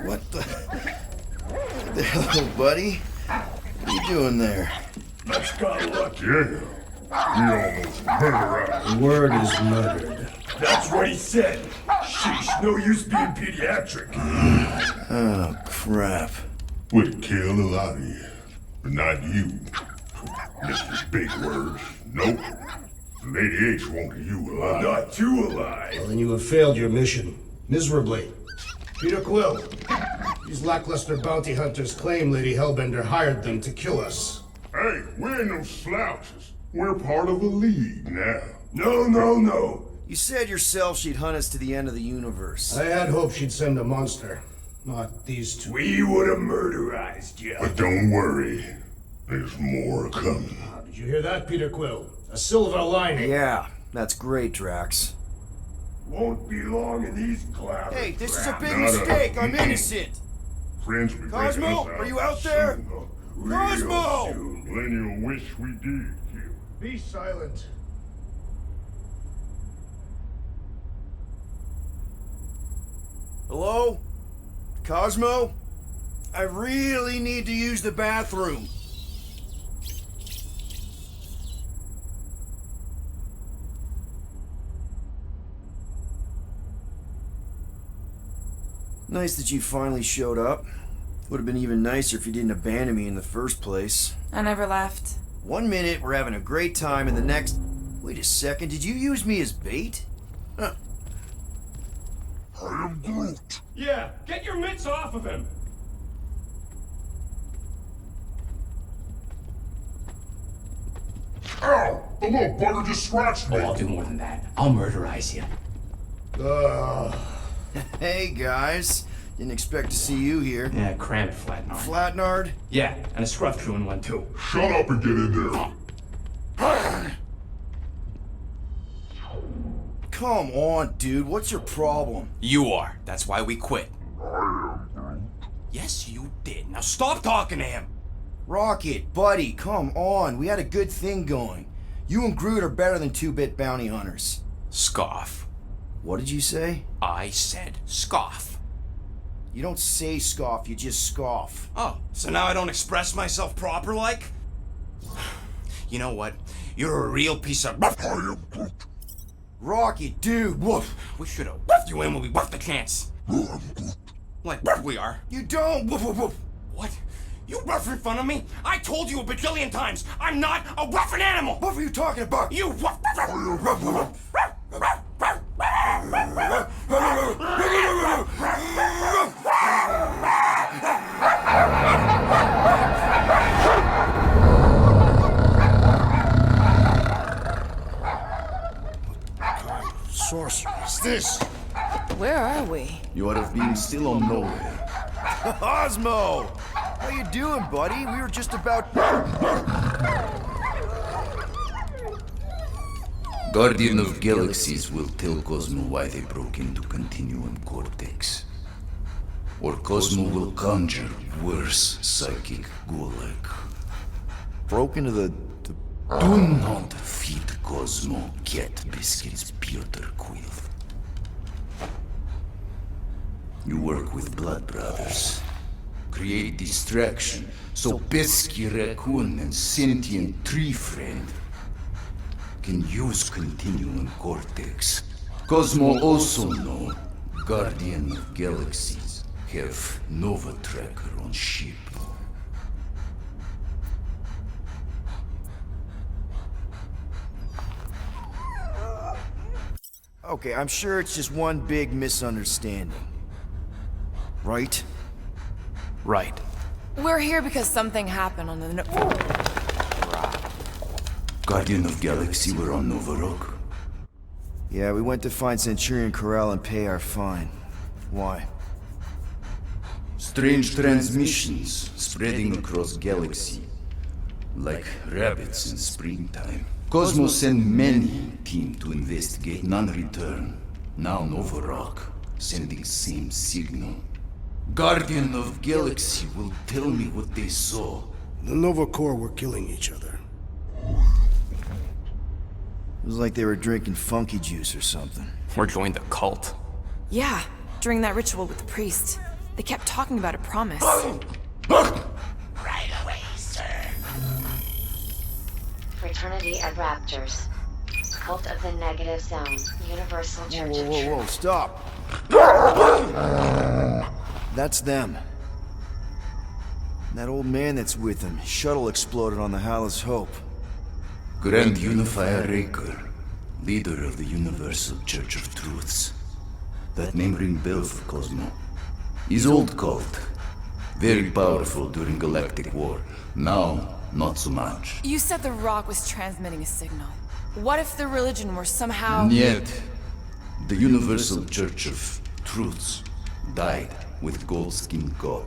What the hell, buddy? What are you doing there? Just got lucky. Yeah. We almost murdered. The word is murdered. That's what he said. Sheesh, no use being pediatric. Oh, crap. Would have killed a lot of you, but not you. Mr. Big Words. Nope. Lady H wanted you alive. Not too alive. Well, then you have failed your mission. Miserably. Peter Quill. These lackluster bounty hunters claim Lady Hellbender hired them to kill us. Hey, we ain't no slouches. We're part of a league now. No. You said yourself she'd hunt us to the end of the universe. I had hoped she'd send a monster. Not these two. We would have murderized you. But don't worry. There's more coming. Did you hear that, Peter Quill? A silver lining. Yeah, that's great, Drax. Won't be long in these clouds. Hey, this is a big mistake. I'm innocent. Friends, we Cosmo, are you out there? Cosmo! Then you'll wish we did kill. Be silent. Hello? Cosmo? I really need to use the bathroom. Nice that you finally showed up. Would have been even nicer if you didn't abandon me in the first place. I never left. 1 minute, we're having a great time, and the next... Wait a second, did you use me as bait? Huh. I am Groot. Yeah, get your mitts off of him! Ow! The little bugger just scratched me. Oh, I'll do more than that. I'll murderize you. Hey, guys. Didn't expect to see you here. Yeah, cram it, Flatnard. Flatnard? Yeah, and a scruff crew in one, too. Shut up and get in there. Come on, dude. What's your problem? You are. That's why we quit. Yes, you did. Now stop talking to him. Rocket, buddy, come on. We had a good thing going. You and Groot are better than two-bit bounty hunters. Scoff. What did you say? I said scoff. You don't say scoff, you just scoff. Oh, so now I don't express myself proper like? You know what? You're a real piece of... Rocket, dude, woof. We should have woofed you in when we woofed the chance. Like we are. You don't, woof, woof, woof. What? You rough in front of me? I told you a bajillion times, I'm not a rough animal! What were you talking about? You woof! Sorcery is this? Where are we? You would have been still on nowhere. COSMO! How you doing, buddy? We were just about... Guardian of Galaxies will tell Cosmo why they broke into Continuum Cortex. Or Cosmo will conjure worse psychic gulag. Broke into the... Do not feed Cosmo cat biscuits, Peter Quill. You work with Blood Brothers. Create distraction so Pesky Raccoon and Sentient Tree Friend can use Continuum Cortex. Cosmo also know Guardian of Galaxies have Nova Tracker on ship. Okay, I'm sure it's just one big misunderstanding. Right? Right. We're here because something happened on the... Guardian of Galaxy were on Nova Rock. Yeah, we went to find Centurion Corral and pay our fine. Why? Strange transmissions spreading across galaxy, like rabbits in springtime. Cosmo sent many team to investigate, none return. Now Nova Rock, sending same signal. Guardian of Galaxy will tell me what they saw. The Nova Corps were killing each other. It was like they were drinking funky juice or something. Or joined the cult. Yeah, during that ritual with the priest. They kept talking about a promise. Right away, sir. Fraternity of Raptors. Cult of the Negative Zone. Universal Church of Whoa, Truth. stop! That's them. That old man that's with him. His shuttle exploded on the Hallis Hope. Grand Unifier Raker, leader of the Universal Church of Truths. That name ring bell for Cosmo. His old cult. Very powerful during Galactic War. Now, not so much. You said the rock was transmitting a signal. What if the religion were somehow... Yet, the Universal Church of Truths died with Gold-Skinned God.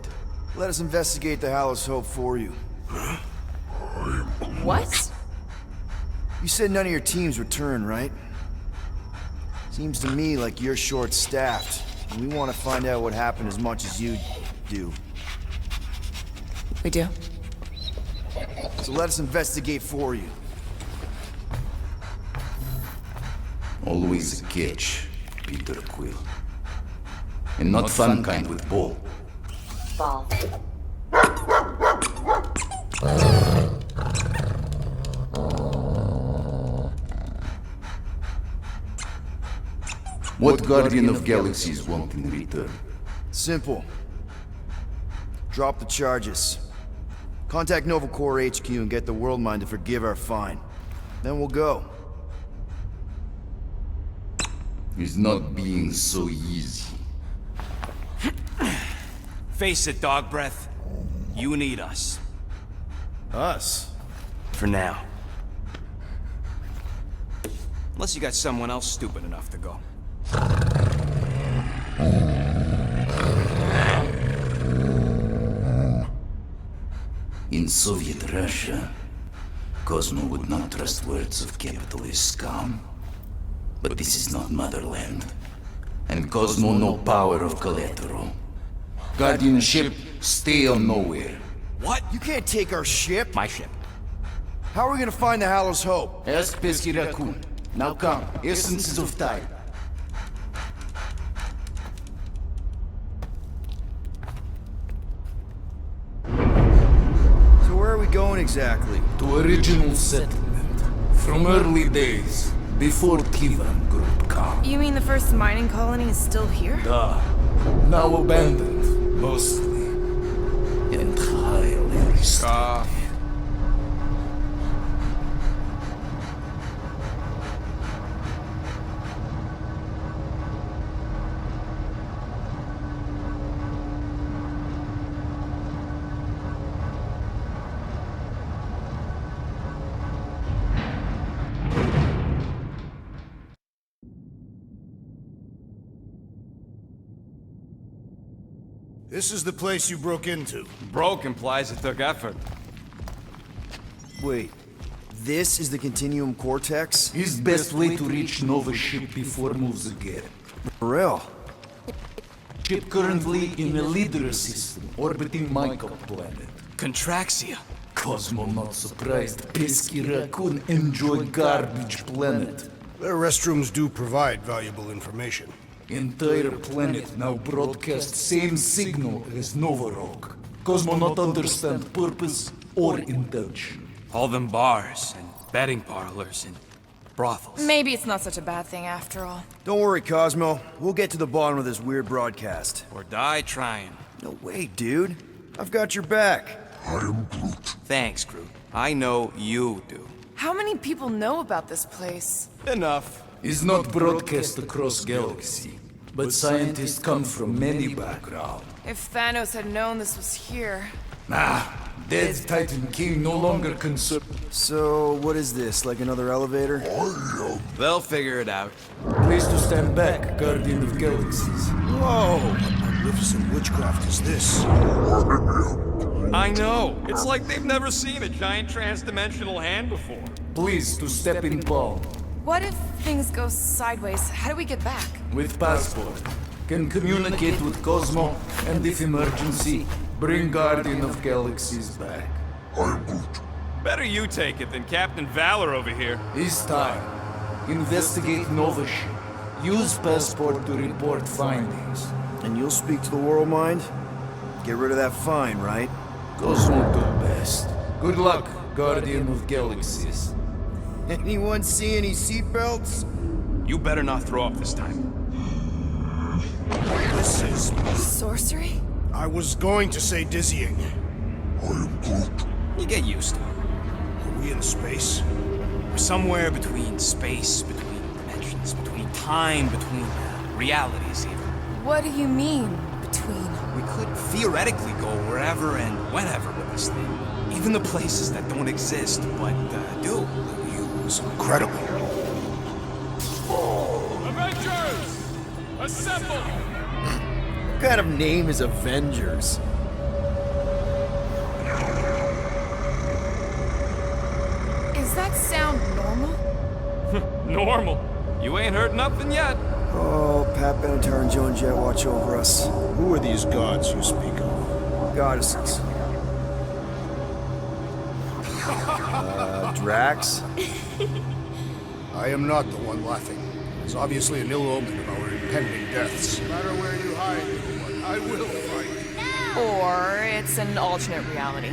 Let us investigate the Hallis Hope for you. What? You said none of your teams returned, right? Seems to me like you're short-staffed, and we want to find out what happened as much as you do. We do. So let us investigate for you. Always a catch, Peter Quill. And not fun kind with Ball. Ball. What Guardian of Galaxies want in return? Simple. Drop the charges. Contact Nova Corps HQ and get the World Mind to forgive our fine. Then we'll go. It's not being so easy. Face it, dog breath. You need us. Us? For now. Unless you got someone else stupid enough to go. In Soviet Russia, Cosmo would not trust words of capitalist scum. But this is not motherland. And Cosmo no power of collateral. Guardianship, stay on nowhere. What? You can't take our ship! My ship. How are we gonna find the Hallows Hope? Ask Pesky Raccoon. Now come, essences of time. So where are we going exactly? To original settlement. From early days, before Tivan Group come. You mean the first mining colony is still here? Now abandoned, mostly. Entirely restored. This is the place you broke into. Broke implies it took effort. Wait, this is the Continuum Cortex? His best way to reach Nova ship before moves again. For real? Ship currently in a leader system orbiting Michael planet. Contraxia. Cosmo not surprised. Pesky Raccoon enjoy garbage planet. Their restrooms do provide valuable information. Entire planet now broadcast same signal as Nova Rock. Cosmo not understand purpose or intention. All them bars and betting parlors and brothels. Maybe it's not such a bad thing after all. Don't worry, Cosmo. We'll get to the bottom of this weird broadcast. Or die trying. No way, dude. I've got your back. Thanks, Groot. I know you do. How many people know about this place? Enough. Is not broadcast across galaxy, but scientists come from many backgrounds. If Thanos had known this was here... Dead Titan King no longer concerned. So, what is this? Like another elevator? They'll figure it out. Please to stand back, Guardian of Galaxies. Whoa! What magnificent witchcraft is this? I know. It's like they've never seen a giant transdimensional hand before. Please to step in palm. What if things go sideways? How do we get back? With passport. Can communicate with Cosmo, and if emergency, bring Guardian of Galaxies back. Better you take it than Captain Valor over here. This time, Investigate Nova ship. Use passport to report findings. And you'll speak to the World Mind? Get rid of that fine, right? Cosmo do best. Good luck, Guardian of Galaxies. Anyone see any seatbelts? You better not throw up this time. This is... Sorcery? I was going to say dizzying. You get used to it. Are we in space? We're somewhere between space, between dimensions, between time, between realities even. What do you mean, between? We could theoretically go wherever and whenever with this thing. Even the places that don't exist, but do. It's incredible. Avengers! Assemble! What kind of name is Avengers? Is that sound normal? Normal. You ain't heard nothing yet. Oh, Pat Benatar and Joan Jett watch over us. Who are these gods you speak of? Goddesses. Drax? I am not the one laughing. It's obviously an ill omen of our impending deaths. No matter where you hide, everyone, I will find you. Or it's an alternate reality.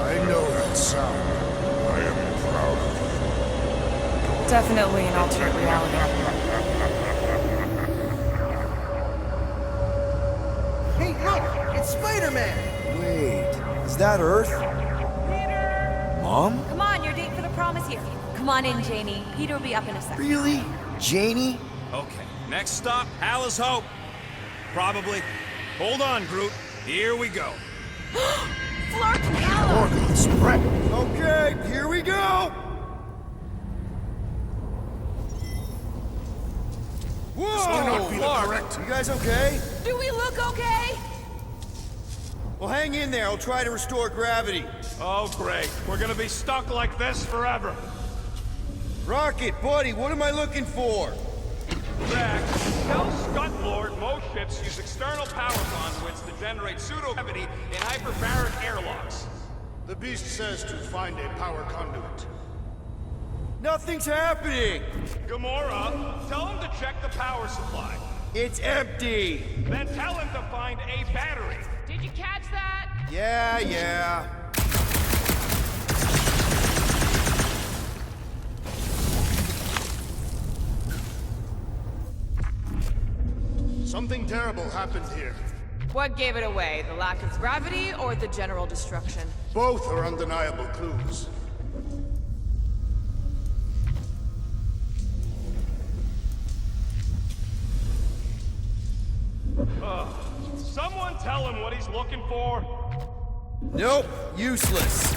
I know that sound. I am proud of Definitely an alternate reality. Hey, look! It's Spider-Man! Wait, is that Earth? Mom? Come on, your date for the prom is here. Come on in, Janie. Peter will be up in a second. Really? Janie? Okay, next stop, Hal's Hope. Probably. Hold on, Groot. Here we go. Flark Hallow! Spread. Okay, here we go! This may not be the correct. You guys okay? Do we look okay? Well, hang in there. I'll try to restore gravity. Oh, great. We're gonna be stuck like this forever. Rocket, buddy, what am I looking for? Zach, tell Scutlord most ships use external power conduits to generate pseudo-gravity in hyperbaric airlocks. The beast says to find a power conduit. Nothing's happening! Gamora, tell him to check the power supply. It's empty! Then tell him to find a battery. Did you catch that? Yeah. Something terrible happened here. What gave it away? The lack of gravity or the general destruction? Both are undeniable clues. Someone tell him what he's looking for. Nope, useless.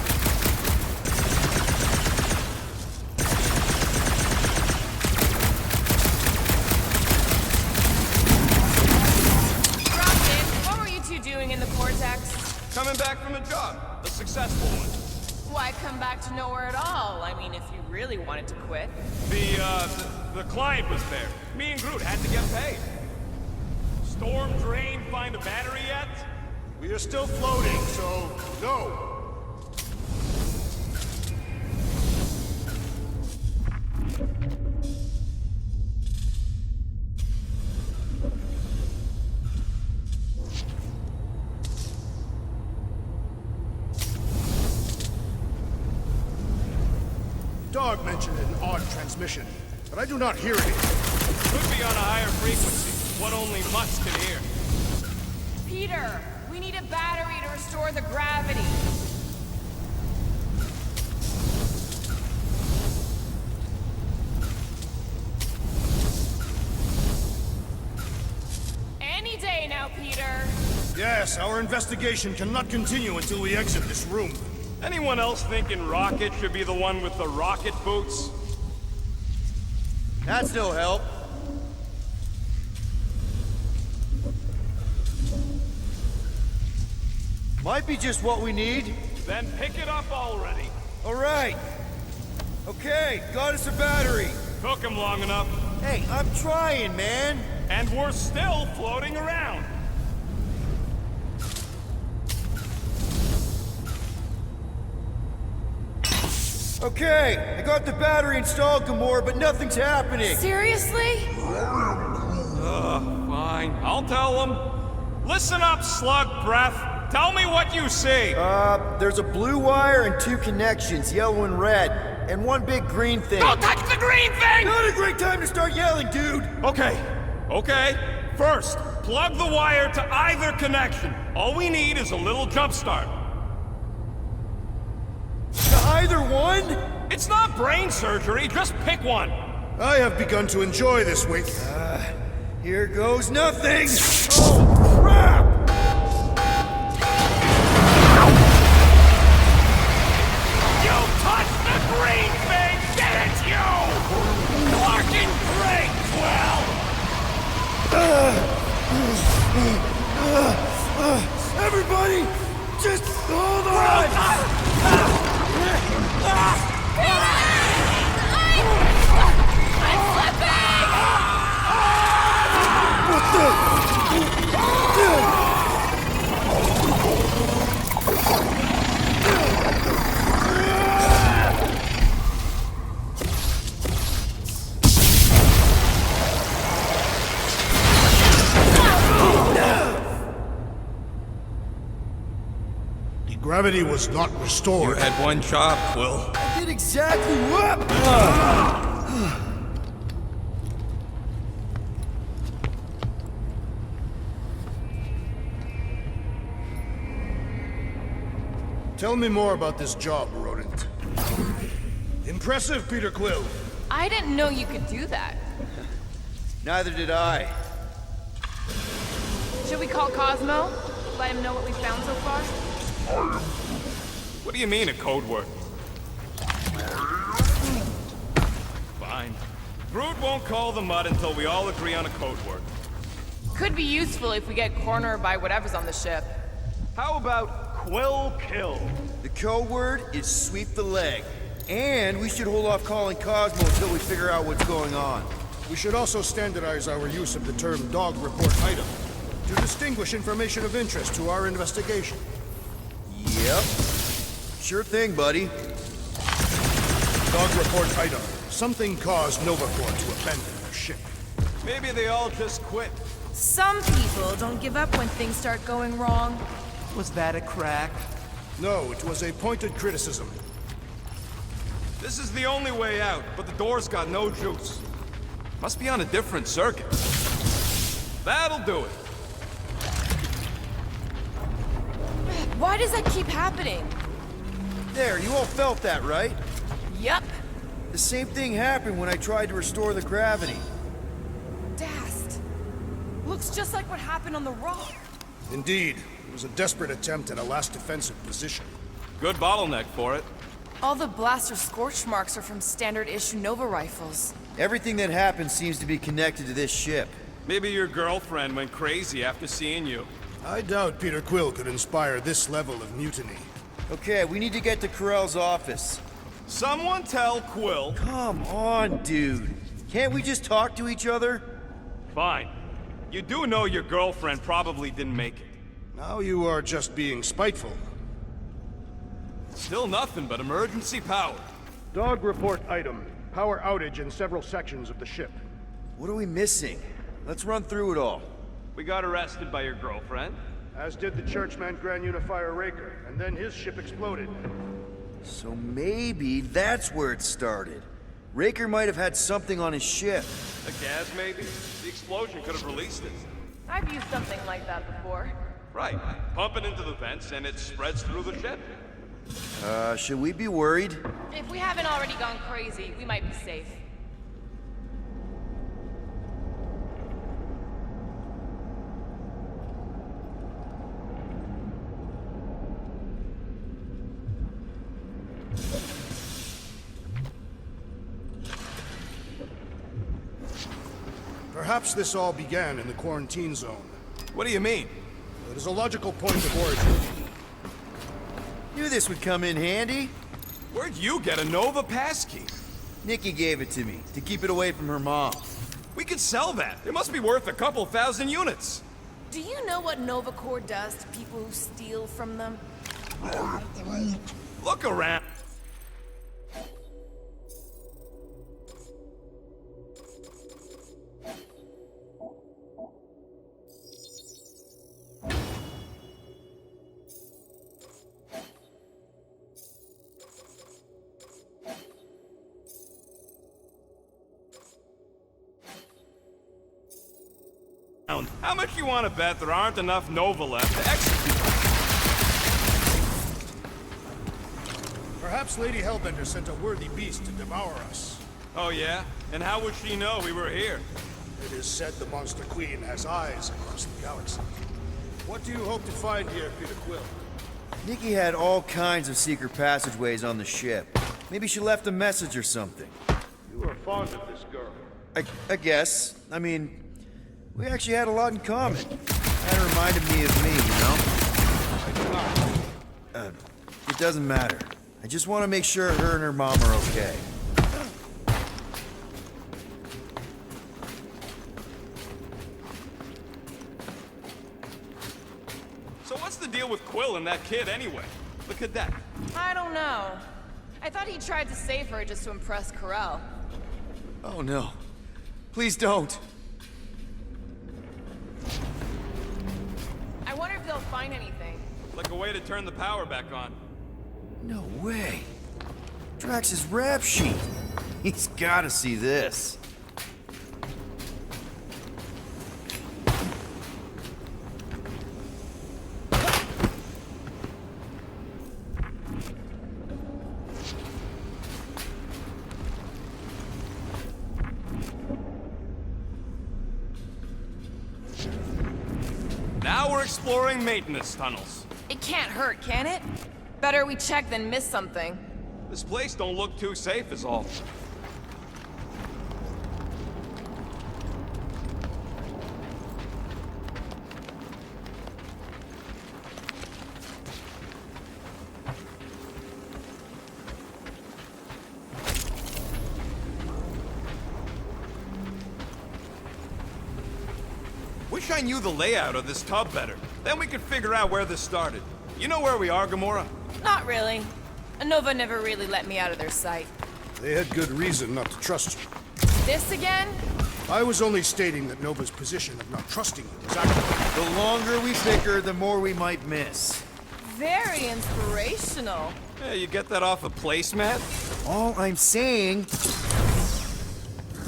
Rocket, what were you two doing in the Cortex? Coming back from a job. A successful one. Why come back to nowhere at all? I mean, if you really wanted to quit. The client was there. Me and Groot had to get paid. Storm drain find a battery yet? We are still floating, so no. Dog mentioned an odd transmission, but I do not hear anything. Could be on a higher frequency, what only mutts can hear. Peter, we need a battery to restore the gravity. Any day now, Peter. Yes, our investigation cannot continue until we exit this room. Anyone else thinking Rocket should be the one with the rocket boots? That's no help. Might be just what we need. Then pick it up already. All right. Okay, got us a battery. Took him long enough. Hey, I'm trying, man. And we're still floating around. Okay, I got the battery installed, Gamora, but nothing's happening. Seriously? Fine, I'll tell them. Listen up, slug breath. Tell me what you see. There's a blue wire and 2 connections, yellow and red, and 1 big green thing. Don't touch the green thing! Not a great time to start yelling, dude! Okay. First, plug the wire to either connection. All we need is a little jump start. To either one? It's not brain surgery, just pick one. I have begun to enjoy this week. Here goes nothing! Oh, crap! You touched the green thing! Get it, you! Larkin great, Quill! Everybody, just hold on! The gravity was not You restored. had one job, Quill. I did exactly what? Tell me more about this job, Rodent. Impressive, Peter Quill. I didn't know you could do that. Neither did I. Should we call Cosmo? Let him know what we found so far? What do you mean, a code word? Fine. Groot won't call the mud until we all agree on a code word. Could be useful if we get cornered by whatever's on the ship. How about Quill Kill? The code word is sweep the leg. And we should hold off calling Cosmo until we figure out what's going on. We should also standardize our use of the term dog report item to distinguish information of interest to our investigation. Yep. Sure thing, buddy. Dog report item. Something caused Nova Corps to abandon their ship. Maybe they all just quit. Some people don't give up when things start going wrong. Was that a crack? No, it was a pointed criticism. This is the only way out, but the door's got no juice. Must be on a different circuit. That'll do it. Why does that keep happening? There, you all felt that, right? Yup. The same thing happened when I tried to restore the gravity. Dast. Looks just like what happened on the rock. Indeed, it was a desperate attempt at a last defensive position. Good bottleneck for it. All the blaster scorch marks are from standard-issue Nova rifles. Everything that happened seems to be connected to this ship. Maybe your girlfriend went crazy after seeing you. I doubt Peter Quill could inspire this level of mutiny. Okay, we need to get to Corell's office. Someone tell Quill. Come on, dude. Can't we just talk to each other? Fine. You do know your girlfriend probably didn't make it. Now you are just being spiteful. Still nothing but emergency power. Dog report item. Power outage in several sections of the ship. What are we missing? Let's run through it all. We got arrested by your girlfriend. As did the Churchman Grand Unifier Raker, and then his ship exploded. So maybe that's where it started. Raker might have had something on his ship. A gas, maybe? The explosion could have released it. I've used something like that before. Right. Pump it into the vents and it spreads through the ship. Should we be worried? If we haven't already gone crazy, we might be safe. Perhaps this all began in the quarantine zone. What do you mean? It is a logical point of origin. Knew this would come in handy. Where'd you get a Nova passkey? Nikki gave it to me, to keep it away from her mom. We could sell that. It must be worth a couple thousand units. Do you know what Nova Corps does to people who steal from them? Look around. around. How much you want to bet there aren't enough Nova left to execute? Perhaps Lady Hellbender sent a worthy beast to devour us. Oh yeah? And how would she know we were here? It is said the Monster Queen has eyes across the galaxy. What do you hope to find here, Peter Quill? Nikki had all kinds of secret passageways on the ship. Maybe she left a message or something. You are fond of this girl. I guess. I mean, we actually had a lot in common. Kinda reminded me of me, you know? It doesn't matter. I just want to make sure her and her mom are okay. So what's the deal with Quill and that kid anyway? The cadet. I don't know. I thought he tried to save her just to impress Corel. Oh no. Please don't. I wonder if they'll find anything. Like a way to turn the power back on. No way. Drax's rap sheet. He's gotta see this. Now we're exploring maintenance tunnels. It can't hurt, can it? Better we check than miss something. This place don't look too safe is all. Wish I knew the layout of this tub better. Then we could figure out where this started. You know where we are, Gamora? Not really. Nova never really let me out of their sight. They had good reason not to trust you. This again? I was only stating that Nova's position of not trusting you was accurate. The longer we bicker, the more we might miss. Very inspirational. Yeah, you get that off a placemat? All I'm saying...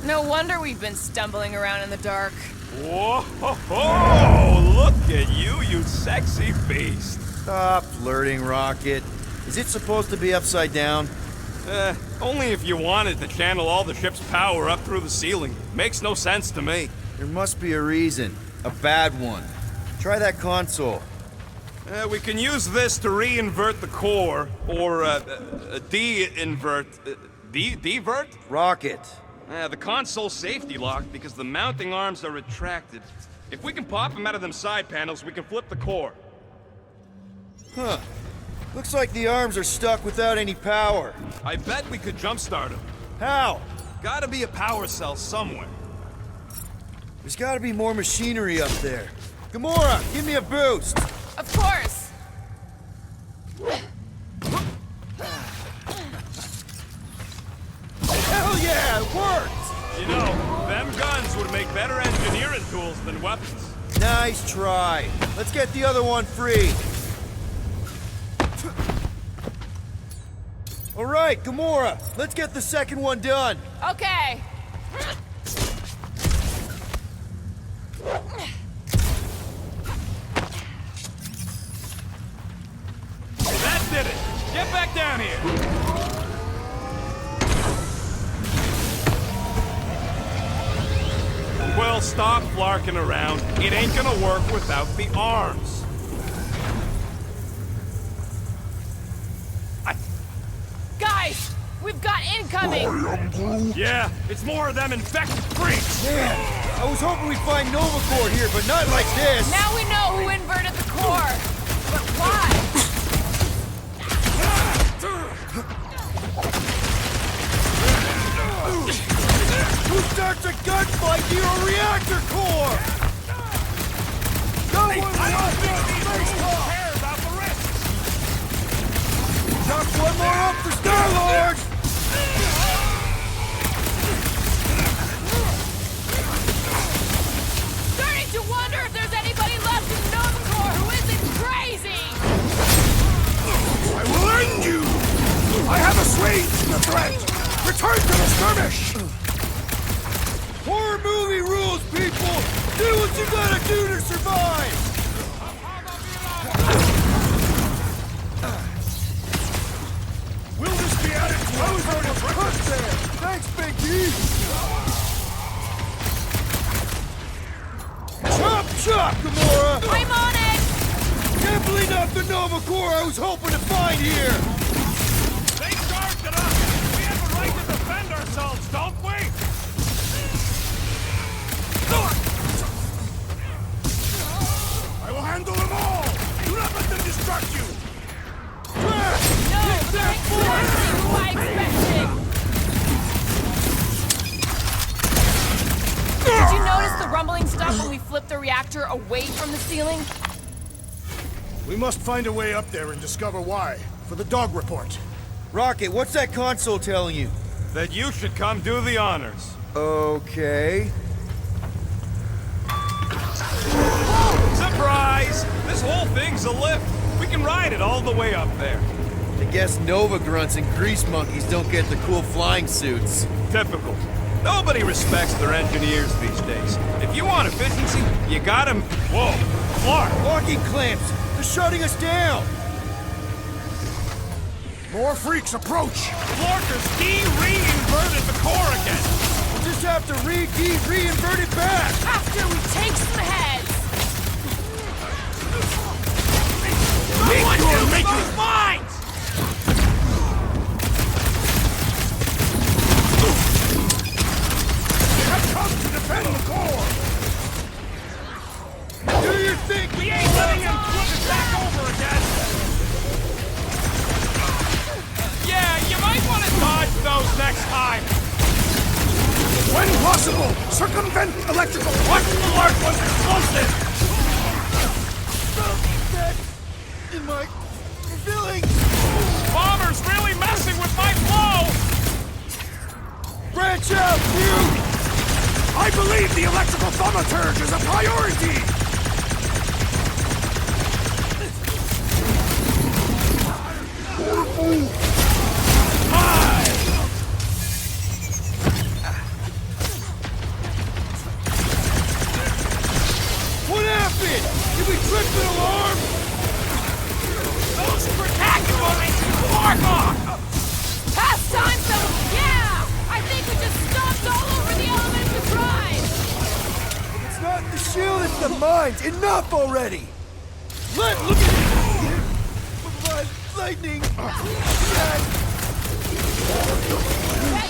No wonder we've been stumbling around in the dark. Whoa! Look at you, you sexy beast. Stop flirting, Rocket. Is it supposed to be upside down? Only if you wanted to channel all the ship's power up through the ceiling. Makes no sense to me. There must be a reason. A bad one. Try that console. We can use this to re-invert the core, or de-invert... Divert? Rocket. The console's safety locked because the mounting arms are retracted. If we can pop them out of them side panels, we can flip the core. Huh. Looks like the arms are stuck without any power. I bet we could jumpstart them. How? Gotta be a power cell somewhere. There's gotta be more machinery up there. Gamora, give me a boost! Of course! Hell yeah, it worked! You know, them guns would make better engineering tools than weapons. Nice try. Let's get the other one free. All right, Gamora, let's get the second one done. Okay. That did it! Get back down here! Well, stop flarking around. It ain't gonna work without the arms. Guys, we've got incoming! Yeah, it's more of them infected freaks! Man, I was hoping we'd find Nova Corps here, but not like this. Now we know who inverted the core. But why? Who starts a gunfight near a reactor core? No one wants space talk! Care about the risks! Chuck one more up for Star-Lord! Starting to wonder if there's anybody left in Nova Corps who isn't crazy! I will end you! I have assuaged the threat! Return to the skirmish! Horror movie rules, people! Do what you gotta do to survive! Will this be added to our Push there! Thanks, Big D! Chop, chop, Gamora! I'm on it! Definitely not the Nova Corps I was hoping to find here! They charged at us! We have a right to defend ourselves, don't we? I will handle them all! Do not let them distract you! No, they're exactly who I expected! Did you notice the rumbling stuff when we flipped the reactor away from the ceiling? We must find a way up there and discover why, for the dog report. Rocket, what's that console telling you? That you should come do the honors. Okay. Surprise! This whole thing's a lift. We can ride it all the way up there. I guess Nova grunts and grease monkeys don't get the cool flying suits. Typical. Nobody respects their engineers these days. If you want efficiency, you gotta... Whoa! Clark! Locking clamps! They're shutting us down! More freaks approach! Clark has de-reinverted the core again! We'll just have to reinvert it back! After we take some heads! Someone use those mines! They have come to defend the core! Do your thing! We ain't letting him flip it back over again! Yeah, you might want to dodge those next time! When possible, circumvent electrical... What Clark was explosive! In my feelings! Bomber's really messing with my flow! Branch out, you! I believe the electrical thaumaturge is a priority! What happened? Did we trip an alarm? Those spectacular makes Clark off! Past time, so yeah! I think we just stomped all over the elements of drive! It's not the shield, it's the mines! Enough already! Look at it! Lightning! Bet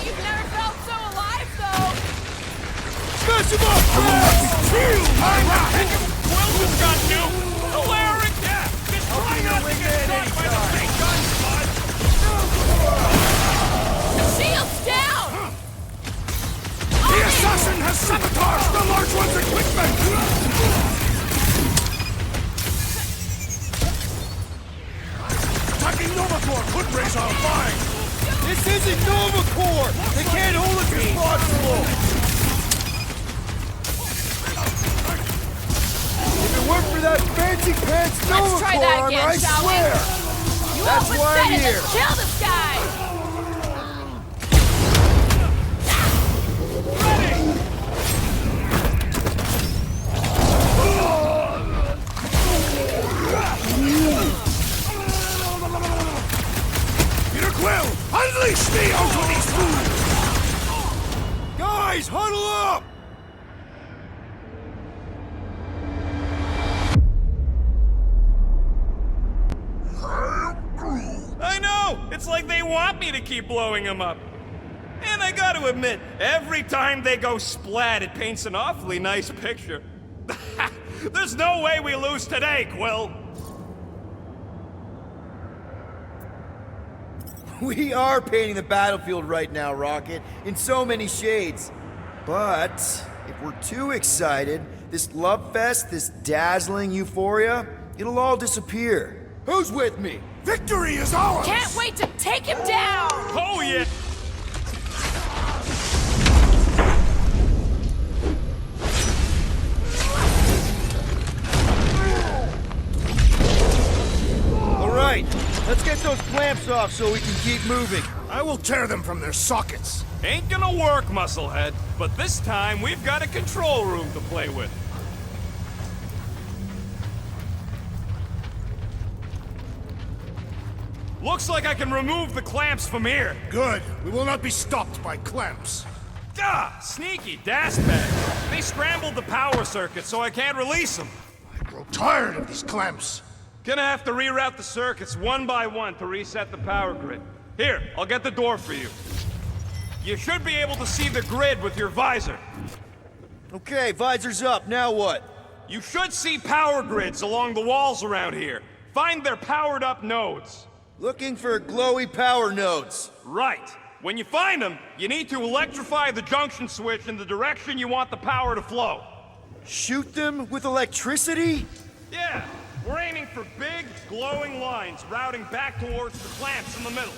you've never felt so alive, though! Smash him up! Quill just got nuked! Alaric! Yeah! Just try not to get shot by the big gun, bud! The shield's down! The assassin has sabotaged the large one's equipment! Attacking Nova Corps could raise our fine! This isn't Nova Corps! They can't hold us responsible! If it weren't for that fancy pants Nova Let's try Corps that armor, again, I shall we? swear! You That's almost why said I'm it! here! Let's kill this guy! Peter Quill, unleash me onto these fools! Guys, huddle up! I know! It's like they want me to keep blowing them up. And I gotta admit, every time they go splat, it paints an awfully nice picture. There's no way we lose today, Quill! We are painting the battlefield right now, Rocket, in so many shades. But if we're too excited, this love fest, this dazzling euphoria, it'll all disappear. Who's with me? Victory is ours! Can't wait to take him down! Oh yeah! All right, let's get those clamps off so we can keep moving. I will tear them from their sockets. Ain't gonna work, Musclehead. But this time, we've got a control room to play with. Looks like I can remove the clamps from here. Good. We will not be stopped by clamps. Ah, sneaky dastbag. They scrambled the power circuit so I can't release them. I grow tired of these clamps. Gonna have to reroute the circuits one by one to reset the power grid. Here, I'll get the door for you. You should be able to see the grid with your visor. Okay, visor's up. Now what? You should see power grids along the walls around here. Find their powered up nodes. Looking for glowy power nodes. Right. When you find them, you need to electrify the junction switch in the direction you want the power to flow. Shoot them with electricity? Yeah, we're aiming for big, glowing lines routing back towards the clamps in the middle.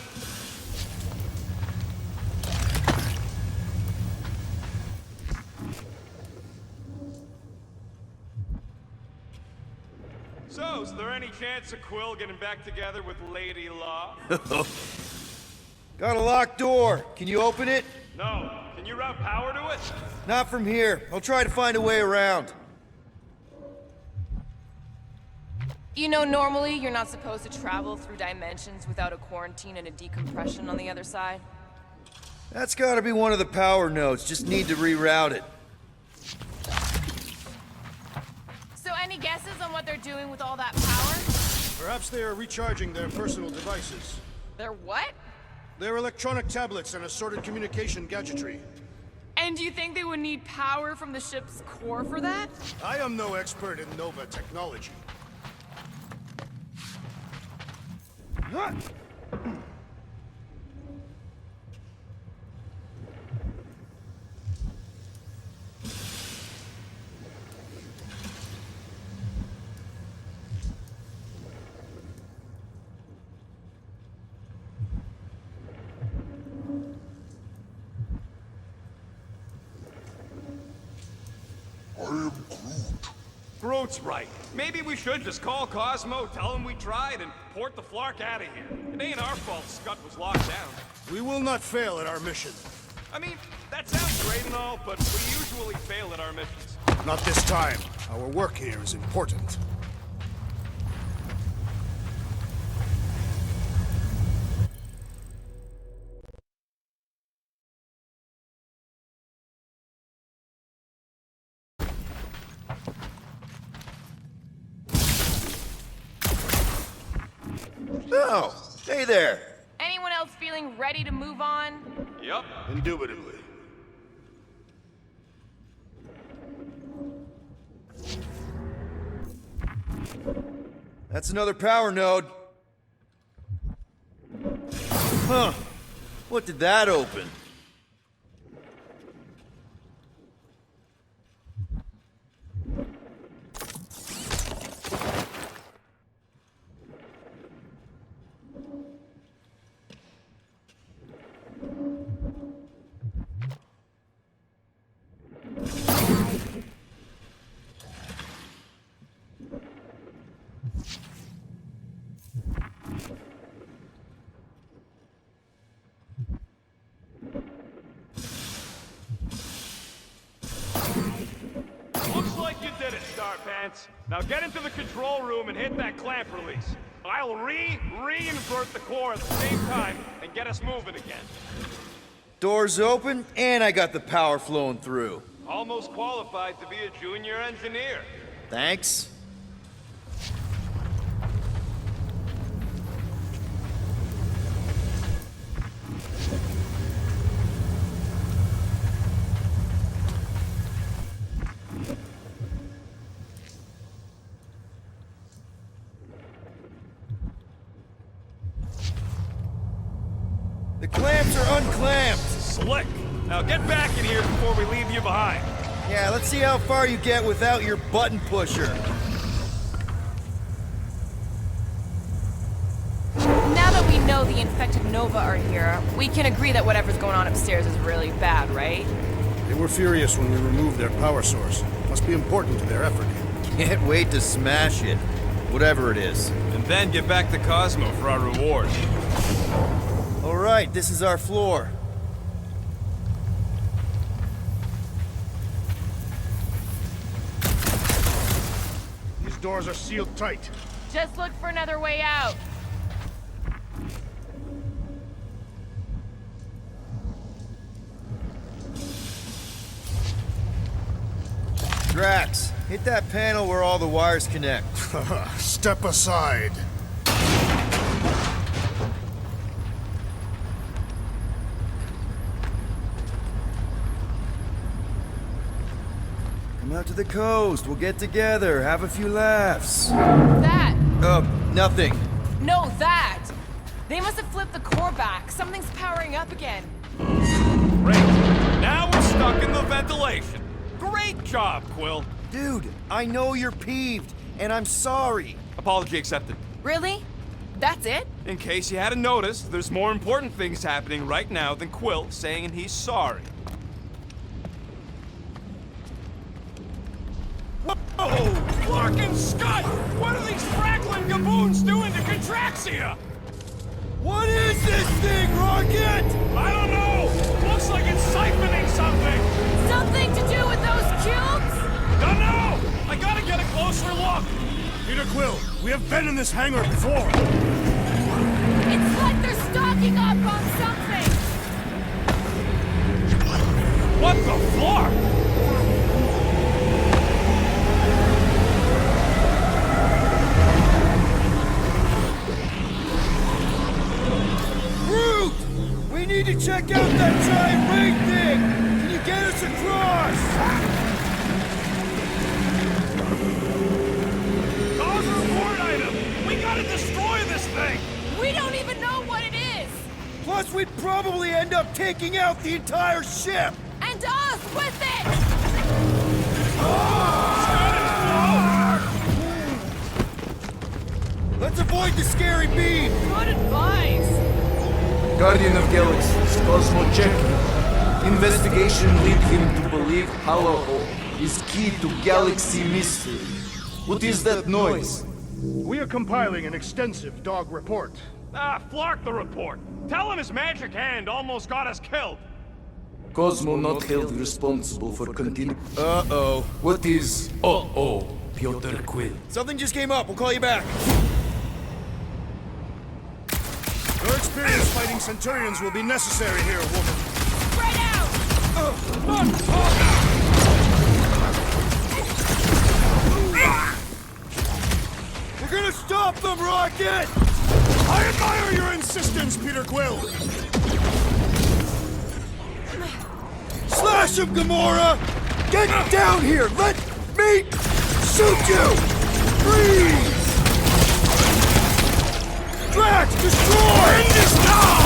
So, is there any chance of Quill getting back together with Lady Law? Got a locked door. Can you open it? No. Can you route power to it? Not from here. I'll try to find a way around. You know, normally you're not supposed to travel through dimensions without a quarantine and a decompression on the other side. That's gotta be one of the power nodes. Just need to reroute it. So any guesses on what they're doing with all that power? Perhaps they are recharging their personal devices. They're what? Their electronic tablets and assorted communication gadgetry. And do you think they would need power from the ship's core for that? I am no expert in Nova technology. Groot's right. Maybe we should just call Cosmo, tell him we tried, and port the Flark out of here. It ain't our fault Scud was locked down. We will not fail at our mission. I mean, that sounds great and all, but we usually fail at our missions. Not this time. Our work here is important. Oh, hey there. Anyone else feeling ready to move on? Yup. Indubitably. That's another power node. Huh. What did that open? Looks like you did it, Starpants. Now get into the control room and hit that clamp release. I'll re-invert the core at the same time and get us moving again. Doors open, and I got the power flowing through. Almost qualified to be a junior engineer. Thanks. The clamps are unclamped. Slick. Now get back in here before we leave you behind. Yeah, let's see how far you get without your button pusher. Now that we know the infected Nova are here, we can agree that whatever's going on upstairs is really bad, right? They were furious when we removed their power source. Must be important to their effort here. Can't wait to smash it. Whatever it is. And then get back to Cosmo for our reward. All right, this is our floor. These doors are sealed tight. Just look for another way out. Drax, hit that panel where all the wires connect. Step aside. Come out to the coast. We'll get together, have a few laughs. That! Nothing. No, that! They must have flipped the core back. Something's powering up again. Great. Now we're stuck in the ventilation. Great job, Quill. Dude, I know you're peeved, and I'm sorry. Apology accepted. Really? That's it? In case you hadn't noticed, there's more important things happening right now than Quill saying he's sorry. Whoa! Fucking Scott! What are these Franklin gaboons doing to Contraxia? What is this thing, Rocket? I don't know! Looks like it's siphoning something! Something to do with those cubes? Don't know! I gotta get a closer look! Peter Quill, we have been in this hangar before. It's like they're stocking up on something! What the fuck? We need to check out that giant ring thing! Can you get us across? Cause a report item! We gotta destroy this thing! We don't even know what it is! Plus, we'd probably end up taking out the entire ship! And us with it! Let's avoid the scary beam! Good advice! Guardian of Galaxies, COSMO checking. Investigation lead him to believe Hollow is key to galaxy mystery. What is that noise? We are compiling an extensive dog report. Flark the report. Tell him his magic hand almost got us killed. COSMO not held responsible for continuing. Uh-oh. What is uh-oh, Piotr Quill? Something just came up. We'll call you back. Your experience fighting Centurions will be necessary here, woman. Spread out! We're gonna stop them, Rocket! I admire your insistence, Peter Quill. Slash him, Gamora! Get down here! Let me shoot you! Freeze! Drax, destroy! End this now!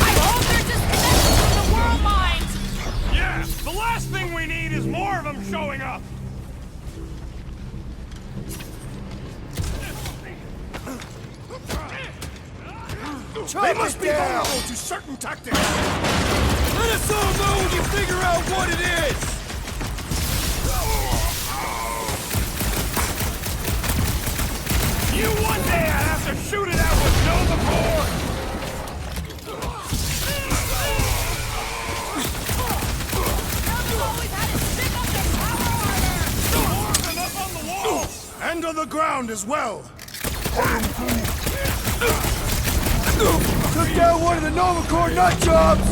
I hope they're disconnected from the world mind! Yeah, the last thing we need is more of them showing up. They must be vulnerable to certain tactics. Let us all know when you figure out what it is! You one day I have to shoot it out with Nova Core! You always had to stick up their power armor! More enough on the walls! And on the ground as well. Took down one of the Nova Corps nut jobs!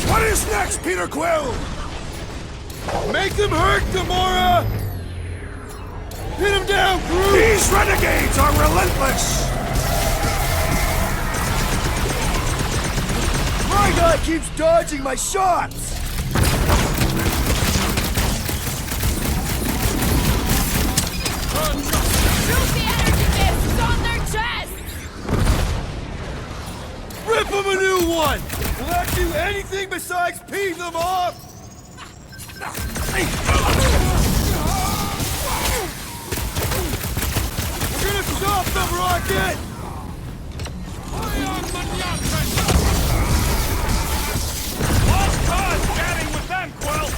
What is next, Peter Quill? Make them hurt, Gamora! Pin them down, Groot! These renegades are relentless! My guy keeps dodging my shots! Shoot the energy discs on their chest! Rip them a new one! Will that do anything besides pee them off? We're gonna stop them, Rocket! Lost cause chatting with them, Quill!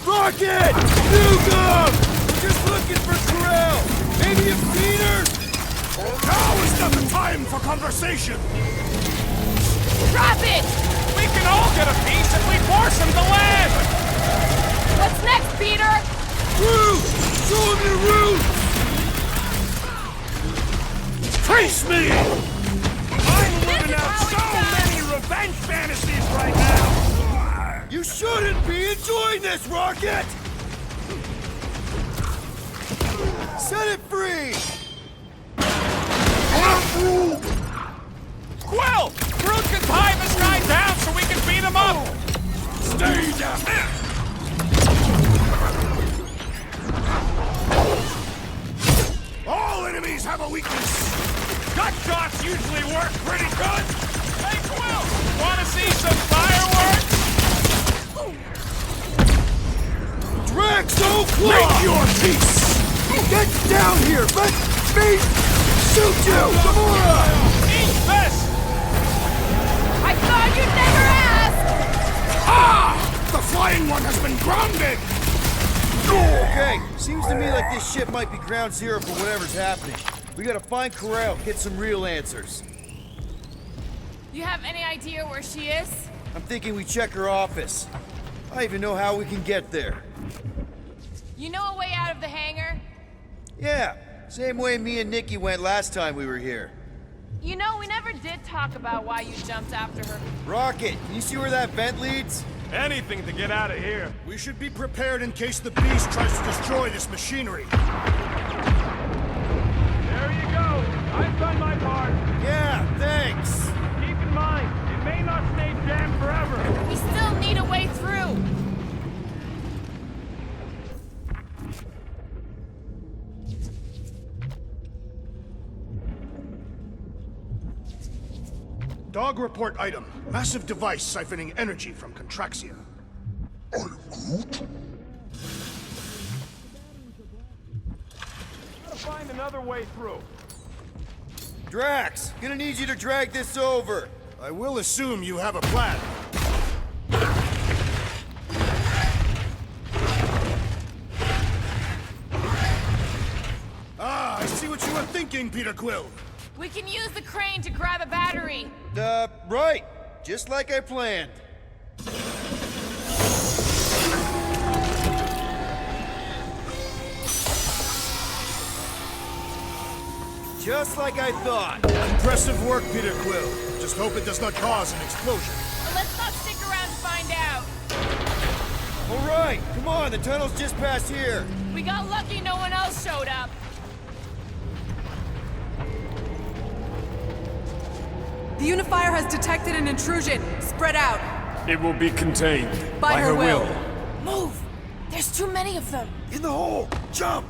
Rocket! Nuke! We're just looking for Corel! Maybe you've seen her? Now is not the time for conversation! Drop it! We can all get a piece if we force him to land! What's next, Peter? Groot! Show him your roots! Face me! I'm living out so revenge fantasies right now! You shouldn't be enjoying this, Rocket! Set it free! Quill! Groot can tie this guy down so we can beat him up! Stay down! All enemies have a weakness! Gut shots usually work pretty good! Hey, Quill! Wanna see some fireworks? Draxo Claw! Make your peace! Get down here! Let me shoot you! Gamora! Eat this! I thought you'd never ask! Ah! The flying one has been grounded! Okay, seems to me like this ship might be ground zero for whatever's happening. We gotta find Corral, get some real answers. You have any idea where she is? I'm thinking we check her office. I even know how we can get there. You know a way out of the hangar? Yeah, same way me and Nikki went last time we were here. You know, we never did talk about why you jumped after her. Rocket, can you see where that vent leads? Anything to get out of here. We should be prepared in case the beast tries to destroy this machinery. There you go. I've done my part. Yeah, thanks. Keep in mind, it may not stay jammed forever. We still need a way through. Dog report item. Massive device siphoning energy from Contraxia. Gotta find another way through. Drax, gonna need you to drag this over. I will assume you have a plan. Ah, I see what you were thinking, Peter Quill. We can use the crane to grab a battery. Right. Just like I planned. Just like I thought. Impressive work, Peter Quill. Just hope it does not cause an explosion. But let's not stick around to find out. All right, come on, the tunnel's just past here. We got lucky no one else showed up. The Unifier has detected an intrusion. Spread out. It will be contained. By her will. Move! There's too many of them. In the hole! Jump!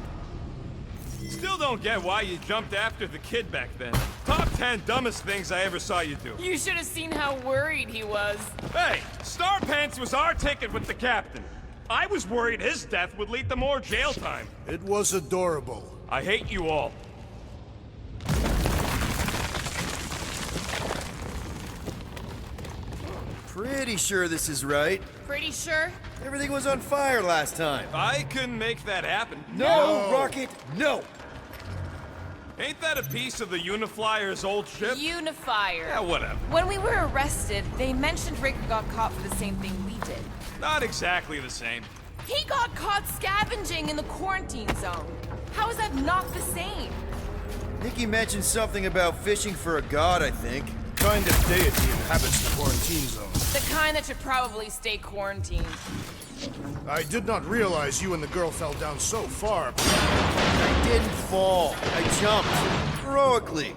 Still don't get why you jumped after the kid back then. Top 10 dumbest things I ever saw you do. You should have seen how worried he was. Hey, Star Pants was our ticket with the captain. I was worried his death would lead to more jail time. It was adorable. I hate you all. Pretty sure this is right. Pretty sure? Everything was on fire last time. I couldn't make that happen. No, Rocket, no! Ain't that a piece of the Uniflyer's old ship? Unifier. Yeah, whatever. When we were arrested, they mentioned Rick got caught for the same thing we did. Not exactly the same. He got caught scavenging in the quarantine zone. How is that not the same? Nikki mentioned something about fishing for a god, I think. Kind of deity inhabits the quarantine zone. The kind that should probably stay quarantined. I did not realize you and the girl fell down so far. I didn't fall. I jumped. Heroically.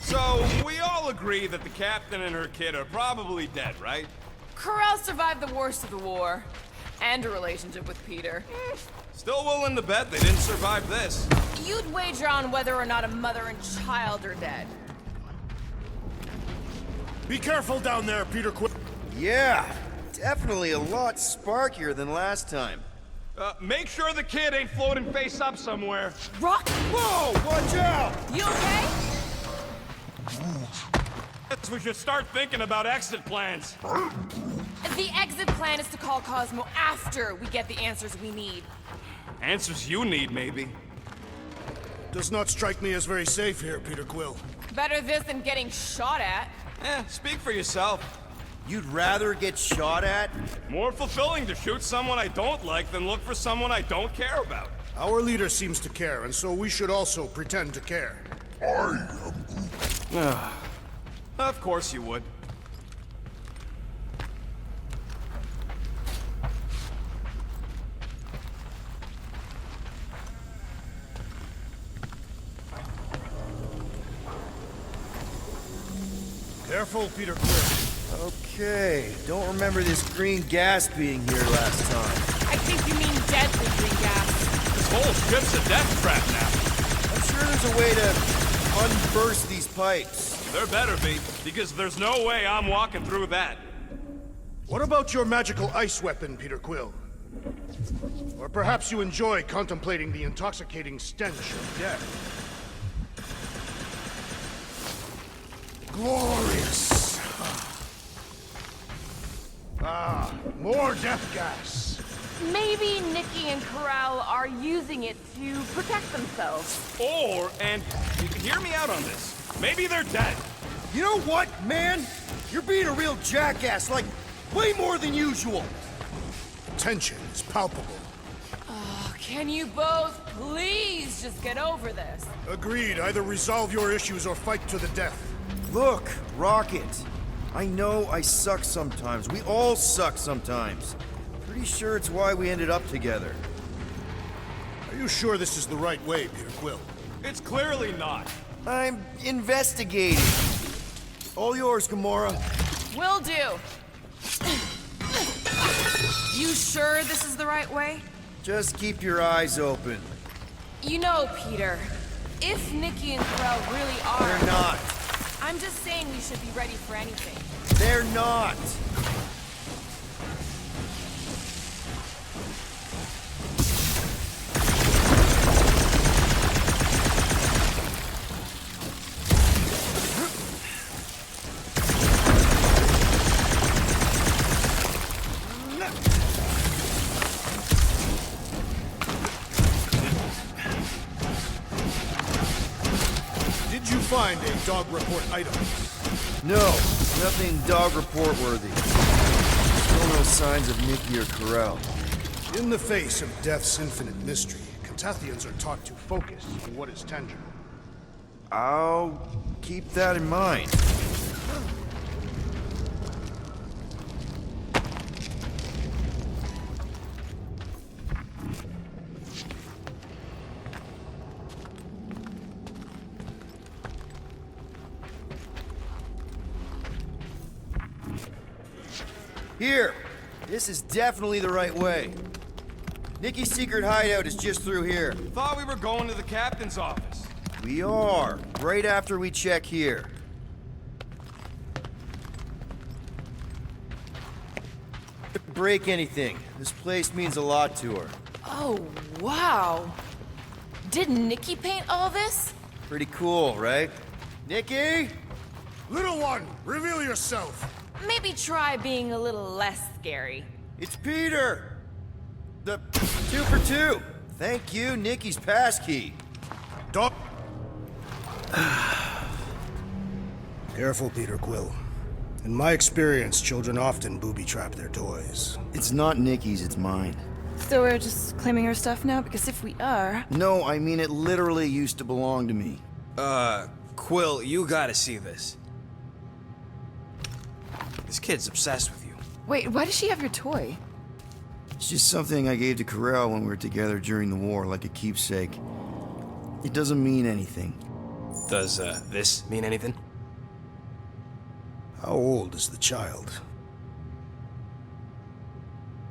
So, we all agree that the captain and her kid are probably dead, right? Corral survived the worst of the war. And a relationship with Peter. Still willing to bet they didn't survive this. You'd wager on whether or not a mother and child are dead. Be careful down there, Peter Quill. Yeah, definitely a lot sparkier than last time. Make sure the kid ain't floating face up somewhere. Rock! Whoa, watch out! You okay? We should start thinking about exit plans. The exit plan is to call Cosmo after we get the answers we need. Answers you need, maybe. Does not strike me as very safe here, Peter Quill. Better this than getting shot at. Speak for yourself. You'd rather get shot at? More fulfilling to shoot someone I don't like than look for someone I don't care about. Our leader seems to care, and so we should also pretend to care. Of course you would. Careful, Peter Quill. Okay, don't remember this green gas being here last time. I think you mean deadly green gas. This whole ship's a death trap now. I'm sure there's a way to unburst these pipes. There better be, because there's no way I'm walking through that. What about your magical ice weapon, Peter Quill? Or perhaps you enjoy contemplating the intoxicating stench of death. Glorious! Ah, more death gas! Maybe Nikki and Corral are using it to protect themselves. Or, and hear me out on this, maybe they're dead. You know what, man? You're being a real jackass, like, way more than usual. Tension is palpable. Oh, can you both please just get over this? Agreed. Either resolve your issues or fight to the death. Look, Rocket. I know I suck sometimes. We all suck sometimes. Pretty sure it's why we ended up together. Are you sure this is the right way, Peter Quill? It's clearly not. I'm investigating. All yours, Gamora. Will do. You sure this is the right way? Just keep your eyes open. You know, Peter, if Nikki and Corral really are... They're not. I'm just saying we should be ready for anything. They're not. Did you find a dog report item? No, nothing dog report worthy. Still no signs of Nikki or Corral. In the face of death's infinite mystery, Catathians are taught to focus on what is tangible. I'll keep that in mind. Here! This is definitely the right way. Nikki's secret hideout is just through here. Thought we were going to the captain's office. We are, right after we check here. Don't break anything. This place means a lot to her. Oh, wow. Did Nikki paint all this? Pretty cool, right? Nikki? Little one, reveal yourself! Maybe try being a little less scary. It's Peter! The 2 for 2. Thank you, Nikki's passkey. Dog. Careful, Peter Quill. In my experience, children often booby-trap their toys. It's not Nikki's, it's mine. So we're just claiming her stuff now? Because if we are... No, I mean it literally used to belong to me. Quill, you gotta see this. This kid's obsessed with you. Wait, why does she have your toy? It's just something I gave to Corral when we were together during the war, like a keepsake. It doesn't mean anything. Does, this mean anything? How old is the child?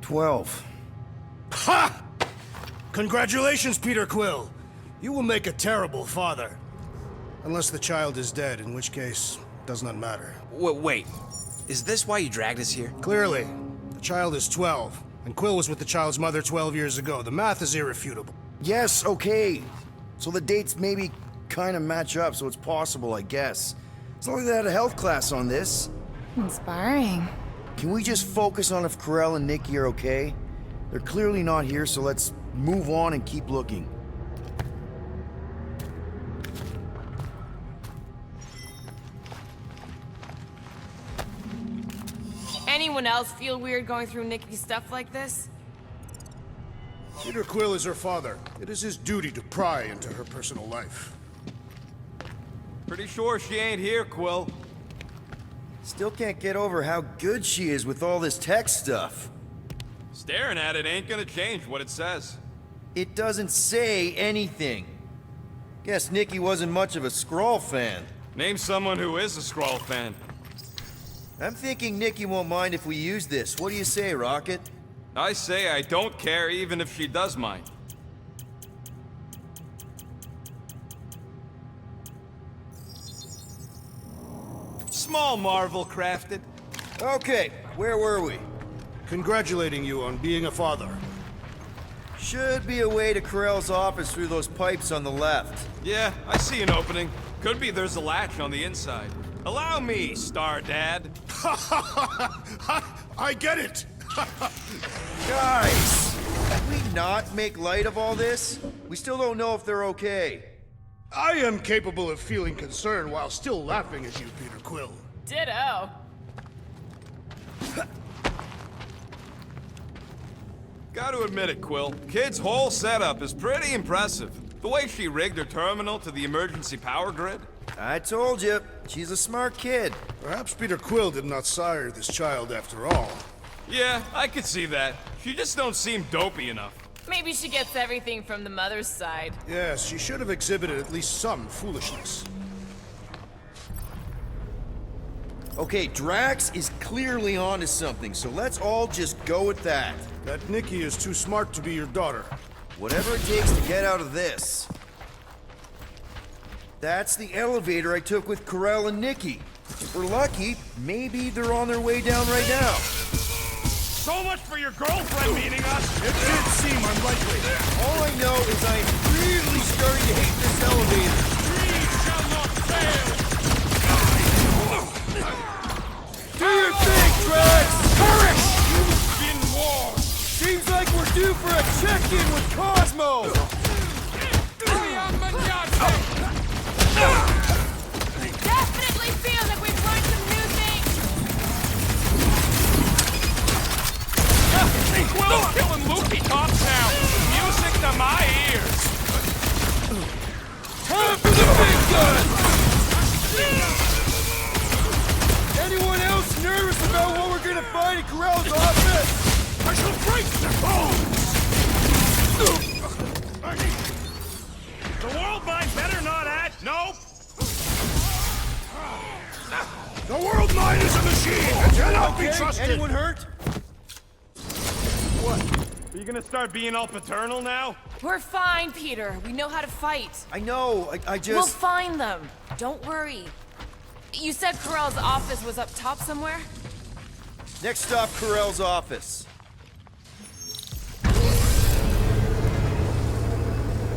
12. Ha! Congratulations, Peter Quill! You will make a terrible father. Unless the child is dead, in which case, does not matter. Wait. Is this why you dragged us here? Clearly. The child is 12, and Quill was with the child's mother 12 years ago. The math is irrefutable. Yes, okay. So the dates maybe kind of match up, so it's possible, I guess. It's not like they had a health class on this. Inspiring. Can we just focus on if Corral and Nikki are okay? They're clearly not here, so let's move on and keep looking. anyone else feel weird going through Nikki's stuff like this? Peter Quill is her father. It is his duty to pry into her personal life. Pretty sure she ain't here, Quill. Still can't get over how good she is with all this tech stuff. Staring at it ain't gonna change what it says. It doesn't say anything. Guess Nikki wasn't much of a Skrull fan. Name someone who is a Skrull fan. I'm thinking Nikki won't mind if we use this. What do you say, Rocket? I say I don't care even if she does mind. Small marvel crafted. Okay, where were we? Congratulating you on being a father. Should be a way to Corell's office through those pipes on the left. Yeah, I see an opening. Could be there's a latch on the inside. Allow me, Star Dad. I get it! Guys! Can we not make light of all this? We still don't know if they're okay. I am capable of feeling concern while still laughing at you, Peter Quill. Ditto. Gotta admit it, Quill. Kid's whole setup is pretty impressive. The way she rigged her terminal to the emergency power grid. I told you, she's a smart kid. Perhaps Peter Quill did not sire this child after all. Yeah, I could see that. She just don't seem dopey enough. Maybe she gets everything from the mother's side. Yes, she should have exhibited at least some foolishness. Okay, Drax is clearly onto something, so let's all just go with that. That Nikki is too smart to be your daughter. Whatever it takes to get out of this. That's the elevator I took with Corell and Nikki. If we're lucky, maybe they're on their way down right now. So much for your girlfriend meeting us! It did seem unlikely. All I know is I am really starting to hate this elevator. Dreams shall not fail! Do your thing, Drax! Perish! You've been warned! Seems like we're due for a check-in with Cosmo! Definitely feel like we've learned some new things. Quill killing Luffy tops now! Music to my ears! Time for the big gun! Anyone else nervous about what we're gonna find in Corell's office? I shall break their bones! The world mind better not act. Nope. The world mind is a machine! It cannot be trusted! Anyone hurt? What? Are you gonna start being all paternal now? We're fine, Peter. We know how to fight. I know, I just... We'll find them. Don't worry. You said Corell's office was up top somewhere? Next stop, Corell's office.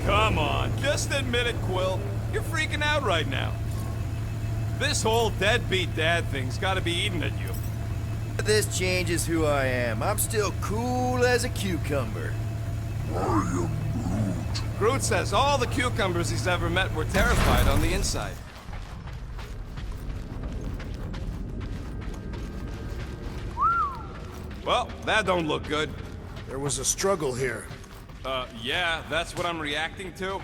Come on, just admit it, Quill. You're freaking out right now. This whole deadbeat dad thing's gotta be eating at you. This changes who I am. I'm still cool as a cucumber. Groot says all the cucumbers he's ever met were terrified on the inside. Well, that don't look good. There was a struggle here. Yeah, that's what I'm reacting to.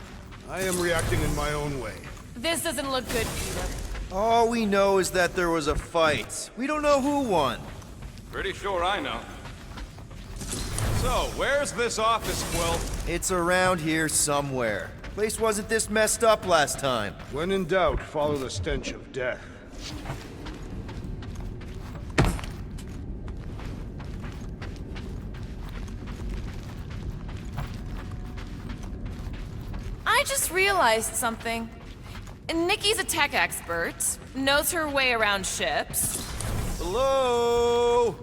I am reacting in my own way. This doesn't look good, Peter. All we know is that there was a fight. We don't know who won. Pretty sure I know. So, where's this office, Quill? It's around here somewhere. Place wasn't this messed up last time. When in doubt, follow the stench of death. I just realized something. Nikki's a tech expert, knows her way around ships. Hello?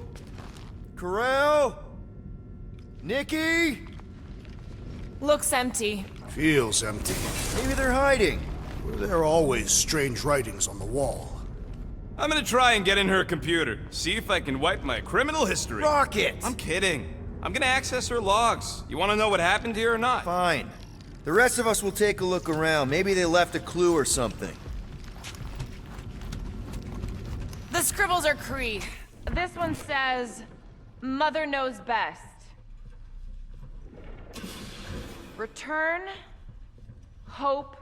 Corell? Nikki? Looks empty. Feels empty. Maybe they're hiding. There are always strange writings on the wall. I'm gonna try and get in her computer, see if I can wipe my criminal history. Rocket! I'm kidding. I'm gonna access her logs. You wanna know what happened here or not? Fine. The rest of us will take a look around. Maybe they left a clue or something. The scribbles are Kree. This one says, Mother knows best. Return, hope,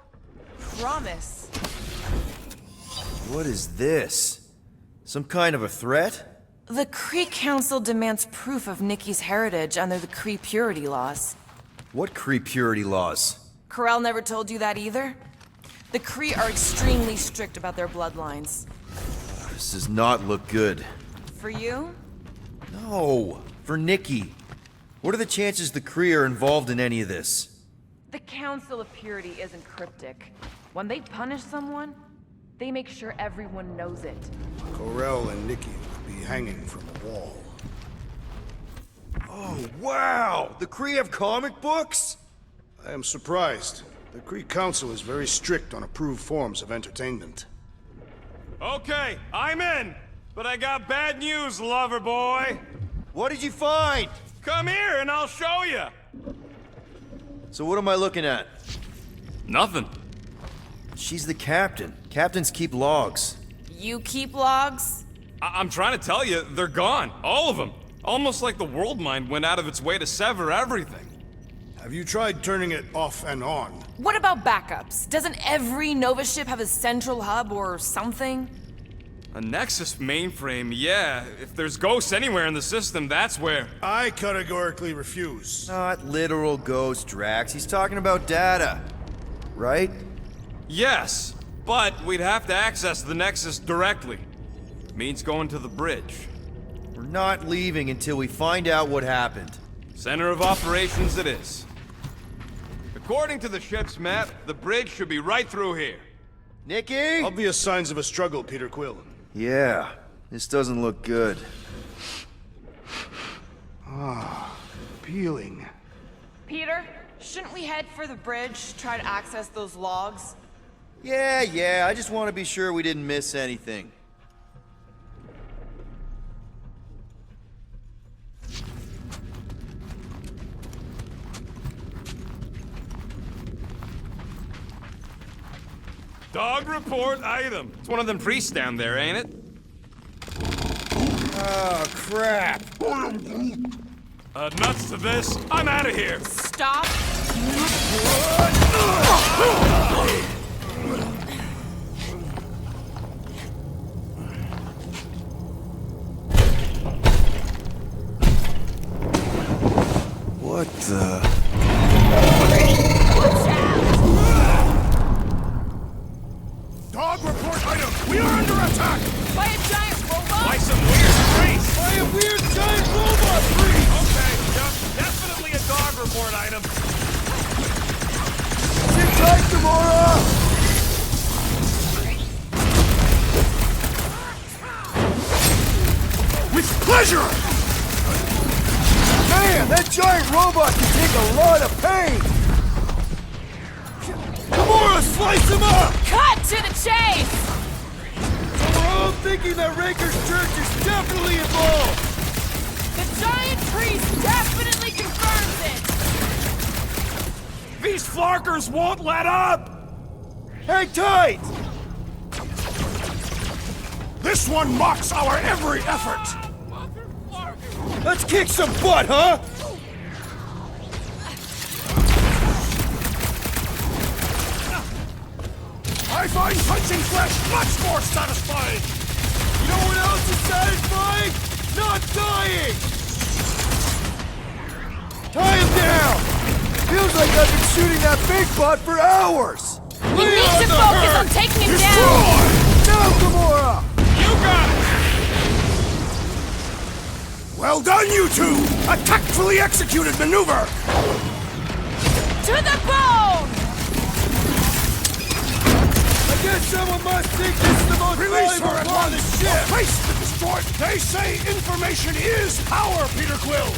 promise. What is this? Some kind of a threat? The Kree Council demands proof of Nikki's heritage under the Kree purity laws. What Kree purity laws? Corell never told you that either? The Kree are extremely strict about their bloodlines. This does not look good. For you? No, for Nikki. What are the chances the Kree are involved in any of this? The Council of Purity isn't cryptic. When they punish someone, they make sure everyone knows it. Corell and Nikki would be hanging from a wall. Oh, wow! The Kree have comic books? I am surprised. The Kree Council is very strict on approved forms of entertainment. Okay, I'm in. But I got bad news, lover boy. What did you find? Come here and I'll show you. So what am I looking at? Nothing. She's the captain. Captains keep logs. You keep logs? I'm trying to tell you, they're gone. All of them. Almost like the world mind went out of its way to sever everything. Have you tried turning it off and on? What about backups? Doesn't every Nova ship have a central hub or something? A Nexus mainframe, yeah. If there's ghosts anywhere in the system, that's where. I categorically refuse. Not literal ghost, Drax. He's talking about data. Right? Yes, but we'd have to access the Nexus directly. Means going to the bridge. We're not leaving until we find out what happened. Center of operations it is. According to the ship's map, the bridge should be right through here. Nikki? Obvious signs of a struggle, Peter Quill. Yeah, this doesn't look good. Appealing. Peter, shouldn't we head for the bridge, try to access those logs? Yeah, I just want to be sure we didn't miss anything. Dog report item. It's one of them priests down there, ain't it? Oh, crap. Nuts to this. I'm out of here. Stop. What the... Dog report item! We are under attack! By a giant robot? By some weird priest. By a weird giant robot priest! Okay, yep, definitely a dog report item. Sit tight, Gamora! With pleasure! Man, that giant robot can take a lot of pain! Gamora, slice him up! Cut to the chase! So we're all thinking that Raker's Church is definitely involved! The giant priest definitely confirms it! These flarkers won't let up! Hang tight! This one mocks our every effort! Let's kick some butt, huh? I find punching flesh much more satisfying! You know what else is satisfying? Not dying! Tie him down! Feels like I've been shooting that big butt for hours! We need to focus on taking him down! Now, Gamora! You got it! Well done, you two! A tactfully executed maneuver! To the bone! I guess someone must think this is the most Release her valuable at part of once! the ship! Face the destroyed! They say information is power, Peter Quill!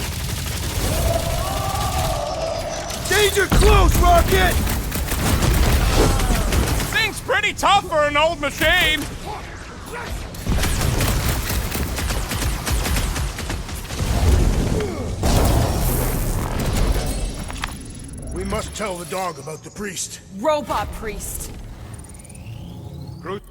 Danger close, Rocket! Thing's pretty tough for an old machine. We must tell the dog about the priest. Robot priest. Groot,